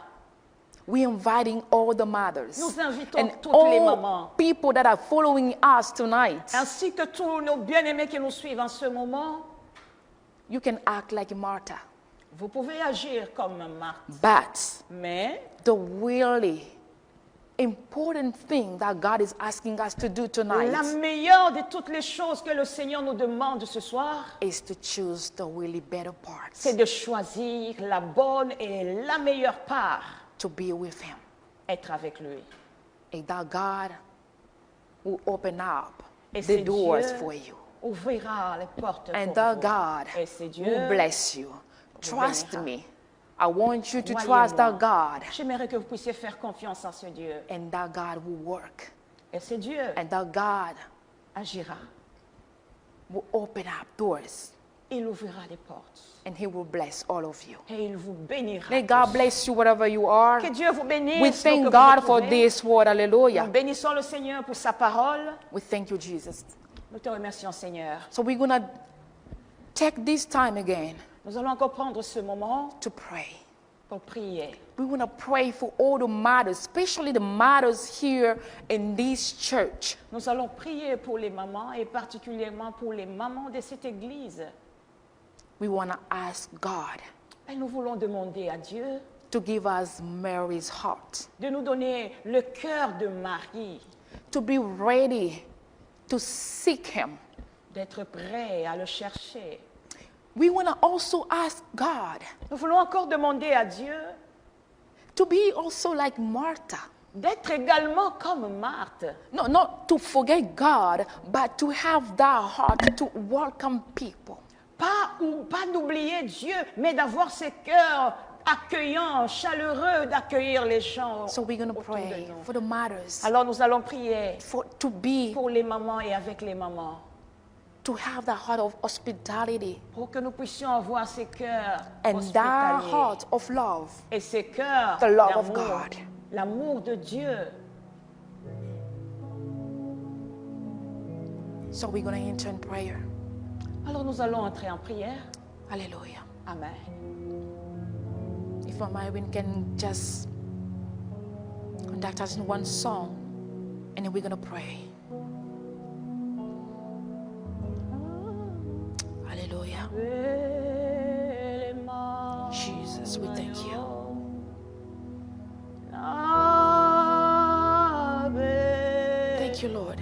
We're inviting all the mothers nous invitons and toutes les all mamans, people that are following us tonight. ainsi que tous nos bien-aimés qui nous suivent en ce moment. You can act like Martha, Vous pouvez agir comme Marthe, but mais the really important thing that God is asking us to do tonight la meilleure de toutes les choses que le Seigneur nous demande ce soir, is to choose the really better parts, c'est de choisir la bonne et la meilleure part, to be with him. être avec lui. And that God will open up Et the c'est doors Dieu for you. ouvrira les portes And pour that vous. God Et c'est Dieu will bless you. Trust bénira. me. I want you to Croyez-moi. trust that God. J'aimerais que vous puissiez faire confiance en ce Dieu. And that God will work. Et c'est Dieu And that God agira. will open up doors il ouvrira les portes. and He will bless all of you. Et il vous bénira. May God bless you wherever you are. Que Dieu vous bénisse. We où que thank vous God vous for trouvez. this word. Hallelujah. Nous bénissons le Seigneur pour sa parole. We thank you, Jesus. Nous te remercions, Seigneur. So we're going to take this time again Nous allons encore prendre ce moment to pray. pour prier. We want to pray for all the mothers, especially the mothers here in this church. Nous allons prier pour les mamans et particulièrement pour les mamans de cette église. We want to ask God Et nous voulons demander à Dieu to give us Mary's heart, de nous donner le cœur de Marie, to be ready to seek Him. d'être prêt à le chercher. We want to also ask God Nous voulons encore demander à Dieu to be also like Martha. d'être également comme Marthe. No, not to forget God, but to have that heart to welcome people. Pas d'oublier Dieu, mais d'avoir ce cœur accueillant, chaleureux, d'accueillir les gens So we're going to autour de pray nous. for the mothers, Alors nous allons prier to be, pour les mamans et avec les mamans, to have that heart of hospitality pour que nous puissions avoir ces cœurs and that hospitaliers heart of love. et ces cœurs The love of d'amour, God. l'amour de Dieu. So we're going to enter in prayer. Alors nous allons entrer en prière. Hallelujah. Amen. If Mama Irene can just conduct us in one song, and then we're going to pray. Hallelujah. Jesus, we thank you. Thank you, Lord.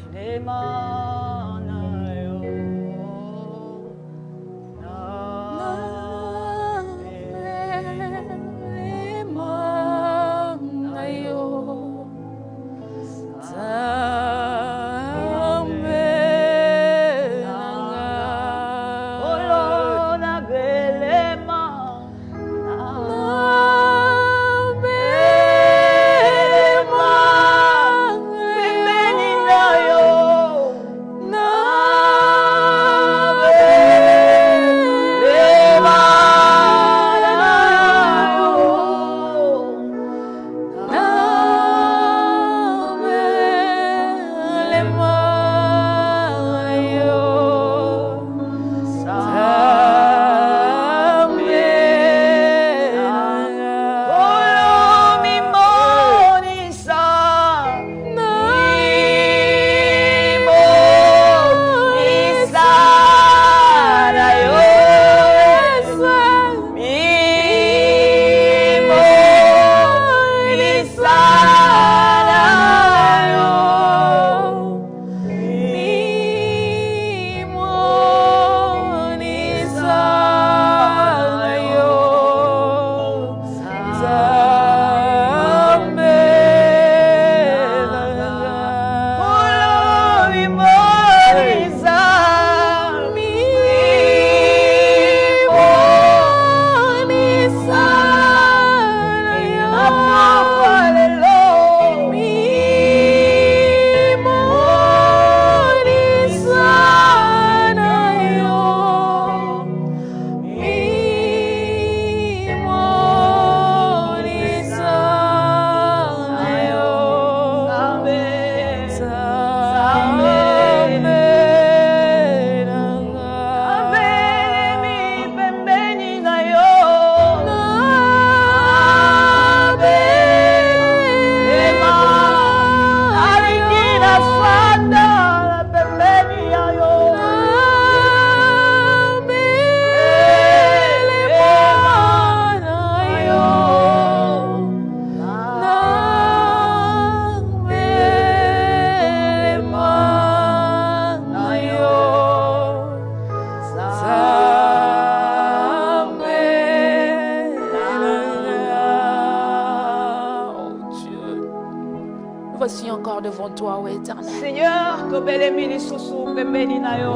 Voici encore devant toi, ô Éternel. Seigneur,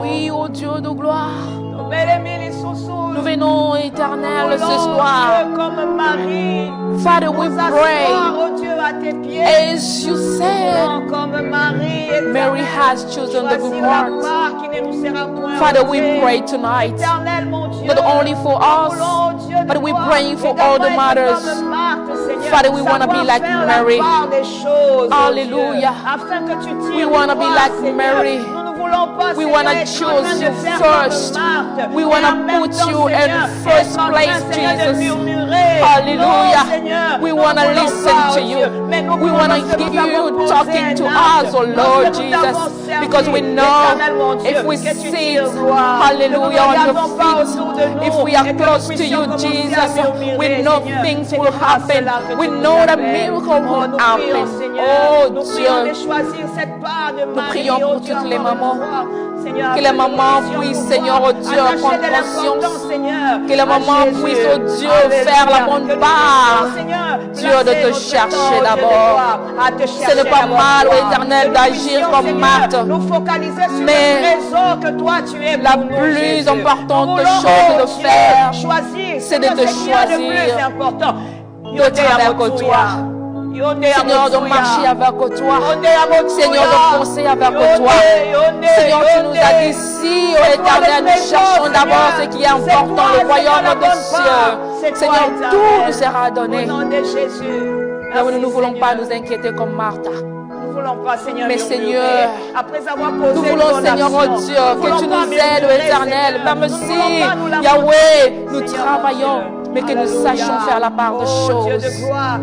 Oui, ô Dieu de gloire, nous nous venons, Éternel, ce soir. comme Marie, Father, we pray, oh Dieu, à tes pieds. as you said, Comme Marie, Mary has chosen the good choisir la part. part qui ne nous sera point Father, we ôté. pray tonight, Éternel, mon Dieu, not only for us, nous voulons, Dieu, de but we toi, praying for all the également être mothers. comme Marthe, Seigneur, Father, we wanna be savoir like faire Mary. la part des choses, oh Hallelujah. Dieu, afin que tu tires We wanna be gloire, like Seigneur. Mary. Nous ne voulons pas, We Seigneur, wanna être en train choose de you faire first. comme Marthe. We Et wanna en même put temps, you in Seigneur, first être en train, place, Seigneur, de Jesus. murmurer. Hallelujah. Non, Seigneur, We nous wanna ne voulons listen pas, to oh you. Dieu, mais nous We voulons wanna parce que hear nous avons you posé talking un to acte, us, oh parce Lord que nous t'avons Jesus. servi. Because we know Éternel, mon Dieu, if we que tu sit, tires gloire. hallelujah, Que nous on ne your regardons pas autour de feet, nous if we are et que close nous to you, puissions commencer Jesus, à murmurer, we know Seigneur. things C'est will grâce à happen. cela que We tu nous know that appelles. miracle Oh, will nous prions, happen. Seigneur. Oh Nous prions de Dieu. choisir cette part de Marie, prions oh pour Dieu, toutes les encore une mamans. fois. Seigneur, Que les afin mamans nous puissent, puissions Seigneur, pouvoir oh Dieu, attacher prendre de l'importance, conscience. Seigneur, Que les à mamans Jésus. puissent, oh Dieu, Alléluia. faire la bonne Que nous part. puissions, Seigneur, Dieu, de placer te notre chercher temps, Dieu, de d'abord. gloire, à te Ce chercher n'est pas d'abord, mal, toi. ô Éternel, Que nous d'agir puissions, comme Seigneur, Marthe. nous focaliser sur Mais le trésor que toi tu es la pour nous, plus Jésus. importante Nous voulons, chose oh de Dieu, faire, choisir, c'est de Seigneur, te ce qu'il y a de choisir, plus important. de travailler avec toi. Seigneur, de marcher avec toi. Seigneur, de penser avec toi. Seigneur, tu nous as dit si, ô Éternel, nous cherchons d'abord ce qui est important, le royaume des cieux. Seigneur, tout nous sera donné. Au nom de Jésus. Là où nous ne Merci, voulons pas Seigneur. nous inquiéter comme Martha. Nous ne voulons pas, Seigneur, Mais murmurer. Seigneur, après avoir posé Nous voulons, ton Seigneur, oh action, Dieu, nous que voulons tu pas nous aides, ô murmurer, Éternel, Seigneur. même Nous ne si, voulons pas nous lamenter, Yahweh, nous Seigneur, travaillons, mon Dieu. mais que nous Alléluia. sachions faire la part de Oh, Dieu choses. de gloire,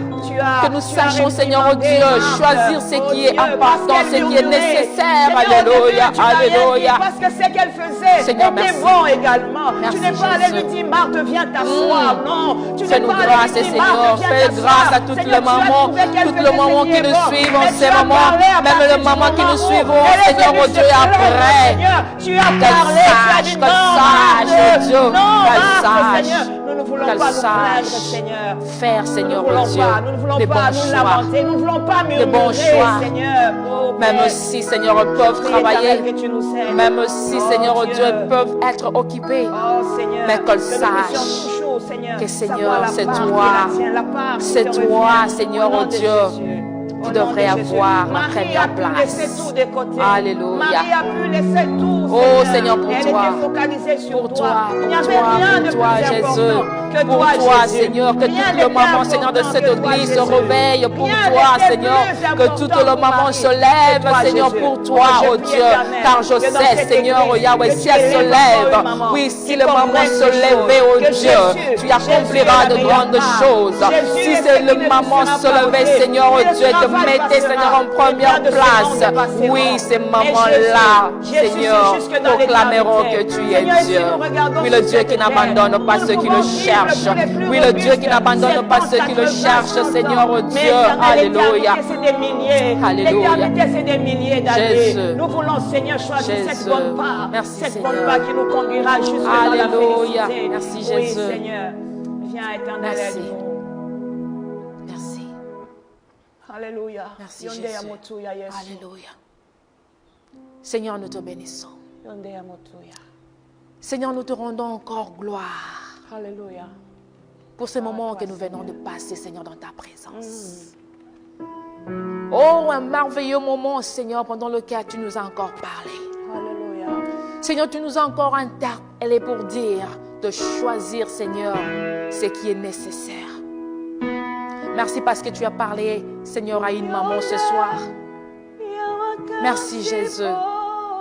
Que nous sachions, Seigneur, oh Dieu, choisir ce qui est important, ce qui est nécessaire. Alléluia, alléluia. Parce que ce qu'elle faisait Seigneur, était merci. bon également. Merci, Tu n'es pas allé Jésus. lui dire, Marthe, viens t'asseoir. Non. Tu n'es Fais-nous pas allé grâce, lui dire, Seigneur. Marthe, viens Fais t'asseoir. grâce à toutes Seigneur, les tu as mamans, trouvé quelque toutes les chose mamans qui qui est nous bon. suivent en Mais ces tu as moments, parlé à même partir les du mamans qui moment nous où suivent, elle est Seigneur, venue oh se Dieu, plaindre, après. Seigneur, tu as Qu'elle parlé, tu as sache, dit qu'elle non, sache, Marthe, oh Dieu, non, qu'elle Marthe, sache, Seigneur, nous ne voulons qu'elle pas nous plaindre, sache Seigneur. faire, Seigneur, Nous ne oh voulons Dieu, pas, nous ne voulons les pas bons nous choix. lamenter, nous ne voulons pas Les bons murmurer, choix. Seigneur. Oh, Même Père, si, Seigneur, ils peuvent prie, travailler, Éternel, que tu nous aides. même si, Oh, Seigneur, oh Dieu, Dieu. ils peuvent être occupés. Oh Seigneur, Mais qu'elle que nous sache puissions toujours, Seigneur, que, Seigneur, savoir la c'est part qui toi. est la tienne, la part qui C'est te toi, revient. Seigneur, Au nom oh de Dieu, Jésus. qui Au nom devrait de Jésus. avoir la Marie première a pu place. laisser tout de côté. Alléluia. Marie a pu laisser tout, Oh, Seigneur, pour elle toi. était focalisée sur Pour toi. toi, Il n'y pour avait toi, rien de pour toi, plus Jésus. important que Pour toi, toi, Jésus. Seigneur, que Rien toutes les n'était mamans, Seigneur, de important cette que toi, église se Jésus. réveillent pour Rien toi, n'était Seigneur. plus Que important toutes les pour mamans Marie se que lèvent, toi, Seigneur, Jésus. pour toi, Je oh prie, Dieu. Éternel, Car je que dans sais, cette Seigneur, oh église, Yahweh, que si tu elles se élèves encore une lèvent, maman oui, qui si les mamans comprenne se ces choses. levaient, oh Que Dieu, Jésus, tu Jésus accompliras est la de meilleure grandes part. choses. Jésus Si est c'est ce le qui ne maman sera se pas lever, ôté. Seigneur, oh Et le Dieu, te travail mettez, passera. Seigneur, en Et première bien de ce place. monde passera. Oui, ces Et mamans-là, Jésus, Seigneur, jusque dans proclameront que l'éternité. tu es Seigneur, ici, Dieu. nous regardons Oui, le sur Dieu cette qui terre. n'abandonne pas Nous ceux qui pouvons le vivre cherchent. pour les plus Oui, le Dieu qui robustes, n'abandonne pas ceux qui le 70, cherchent, 80, Seigneur, oh Mais Dieu. éternel, Alléluia. l'éternité, c'est des milliers. Alléluia. L'éternité, c'est des milliers d'années. Jésus. Nous voulons, Seigneur, choisir Jésus. cette bonne part. Merci, cette Seigneur. bonne part qui nous conduira jusque dans la Alléluia. félicité. Merci, Oui, Jésus. Seigneur. Viens, éternel, Merci. aide-nous. Merci. Alléluia. Merci, Yonde Jésus. Yamotuya, Yesu. Alléluia. Seigneur, nous te bénissons. Yonde Yamotuya. Seigneur, nous te rendons encore gloire Alléluia. pour ces moments que nous venons de passer, Seigneur, dans ta présence. Oh, un merveilleux moment, Seigneur, pendant lequel tu nous as encore parlé. Alléluia. Seigneur, tu nous as encore interpellé pour dire de choisir, Seigneur, ce qui est nécessaire. Merci parce que tu as parlé, Seigneur, à une maman ce soir. Merci, Jésus.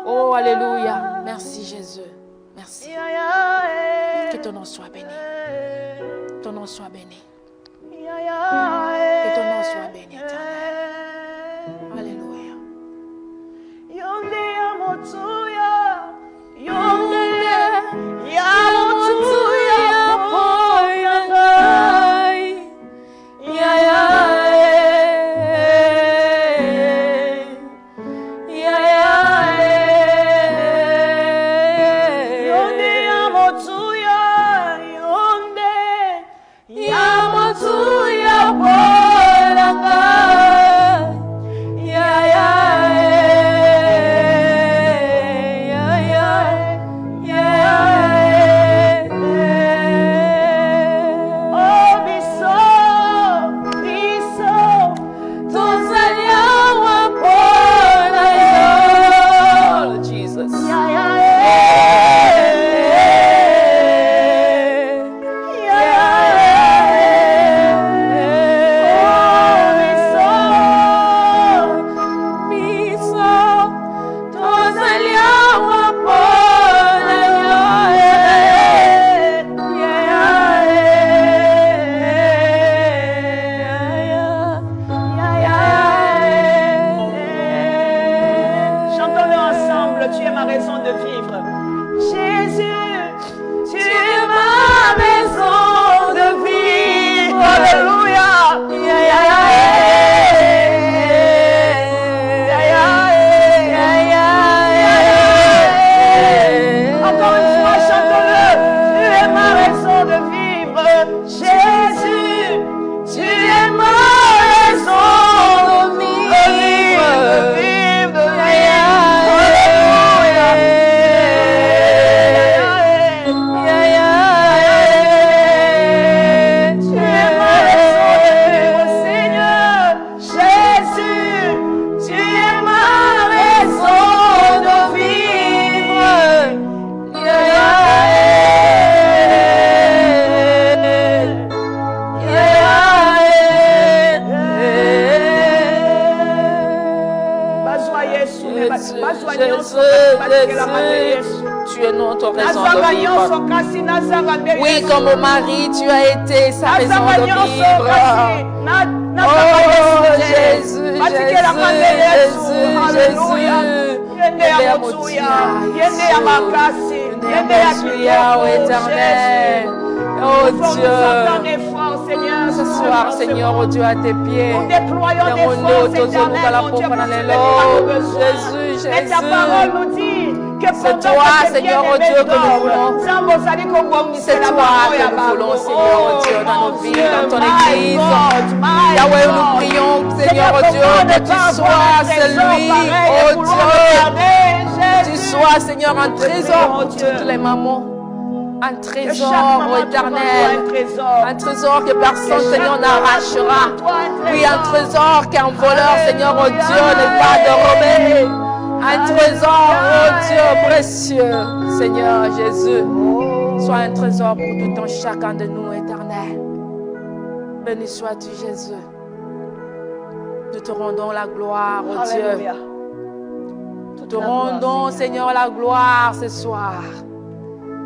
Oh, alléluia. Merci, Jésus. Merci. Que ton nom soit béni. Ton nom soit béni. Que ton nom soit béni, éternel. Alléluia. Yonde Yamotuya. Yonde Yamotuya. Jesus. Yeah. ensemble, tu es ma raison de vivre. Jésus, tu es ma raison de vivre. Alléluia. Encore une fois, chantons-le. Tu es ma raison de vivre. Jésus, tu es ma raison de vivre. Tu es notre raison de vivre. Oui, comme au mari, tu as été sa raison de vivre. Oh Jésus, éternel. Oh Dieu, ce soir, Seigneur, oh Dieu, à tes pieds. Jésus, mais ta parole nous dit que c'est toi, Seigneur, oh Dieu, que nous voulons. C'est toi que nous voulons, Seigneur, oh Dieu, dans nos vies, dans ton église. Yahweh, nous prions, Seigneur, oh Dieu, que tu sois celui, oh Dieu, tu sois, Seigneur, un trésor pour toutes les mamans. Un trésor éternel, un trésor que personne, Seigneur, n'arrachera. Oui, un trésor qu'un voleur, Seigneur, oh Dieu, ne va dérober. Un trésor, oh Dieu, précieux, Seigneur Jésus. Sois un trésor pour tout un chacun de nous, éternel. Béni sois-tu, Jésus. Nous te rendons la gloire, oh Dieu. Nous te rendons, Seigneur, la gloire ce soir.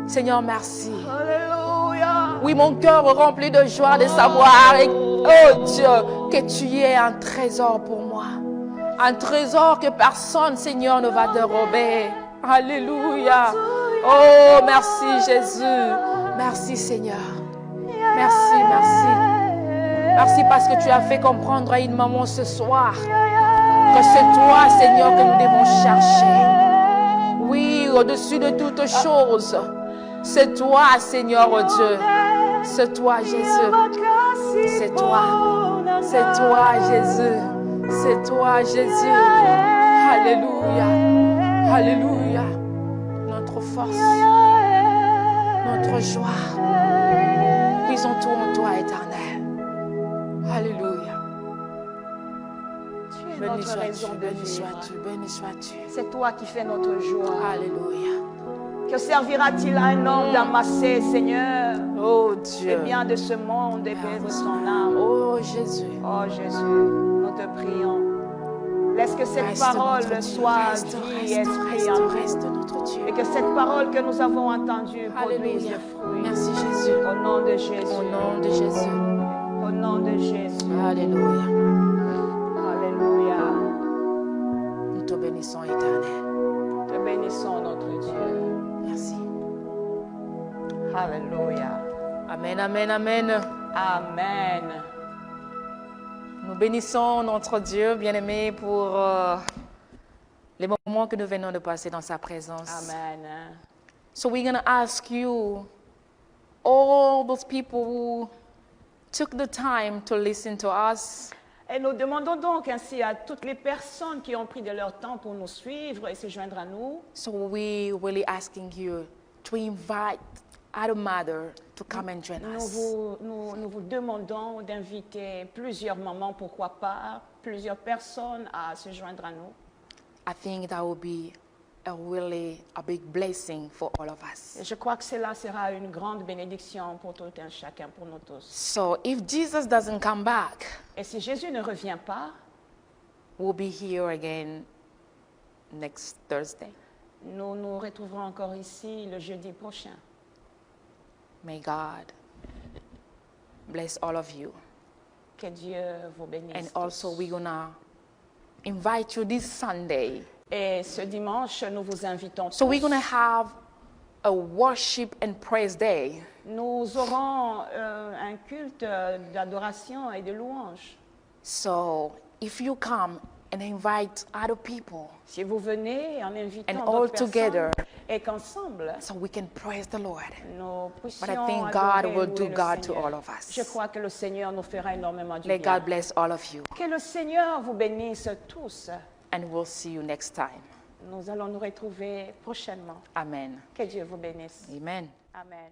Seigneur, merci. Alléluia. Oui, mon cœur est rempli de joie de savoir, oh Dieu, que tu es un trésor pour moi. Un trésor que personne, Seigneur, ne va dérober. Alléluia. Oh, merci Jésus. Merci Seigneur. Merci, merci. Merci parce que tu as fait comprendre à une maman ce soir que c'est toi, Seigneur, que nous devons chercher. Oui, au-dessus de toutes choses. C'est toi, Seigneur, oh Dieu. C'est toi, Jésus. C'est toi. C'est toi, Jésus. C'est toi, Jésus. Alléluia. Alléluia. Notre force. Notre joie. Puisons tout en toi, éternel. Alléluia. Tu es notre raison de béni vivre. sois-tu, béni sois-tu. C'est toi qui fais notre joie. Alléluia. Que servira-t-il à un homme d'amasser, Seigneur, Oh les Dieu. biens de ce monde et perdre son âme? Oh Jésus. Oh Jésus, nous te prions. Laisse que cette Reste parole notre Dieu, soit reste, vie et reste, esprit reste, en nous. reste notre Dieu. Et que cette parole que nous avons entendue produise Alléluia. le fruit. Merci Jésus. Au nom de Jésus. Au nom de Jésus. Au nom de Jésus. Alléluia. Alléluia. Nous te bénissons, éternel. Te bénissons, notre Dieu. Merci. Alléluia. Amen, amen, amen. Amen. Nous bénissons notre Dieu bien-aimé pour les moments que nous venons de passer dans sa présence. Amen. So we're going to ask you, all those people who took the time to listen to us, Et nous demandons donc ainsi à toutes les personnes qui ont pris de leur temps pour nous suivre et se joindre à nous. so we really asking you to invite our mother to come and join Nous us. vous demandons d'inviter plusieurs mamans, pourquoi pas, plusieurs personnes à se joindre à nous. I think that will be a big blessing for all of us. Et je crois que cela sera une grande bénédiction pour tout un chacun, pour nous tous. So if Jesus doesn't come back, Et si Jésus ne revient pas, we'll be here again next Thursday. nous nous retrouverons encore ici le jeudi prochain. May God bless all of you. Que Dieu vous bénisse. And also tous. we're gonna invite you this Sunday Et ce dimanche, nous vous invitons So we're tous. going to have a worship and praise day. Nous aurons un culte d'adoration et de louange. So if you come and invite other people, Si vous venez en invitant And d'autres all personnes together. et qu'ensemble, so we can praise the Lord. nous puissions But I think adorer, God will louer do le God to Seigneur. all of us. Je crois que le Seigneur nous fera énormément du May bien. God bless all of you. Que le Seigneur vous bénisse tous. And we'll see you next time. Nous allons nous retrouver prochainement. Amen. Que Dieu vous bénisse. Amen. Amen.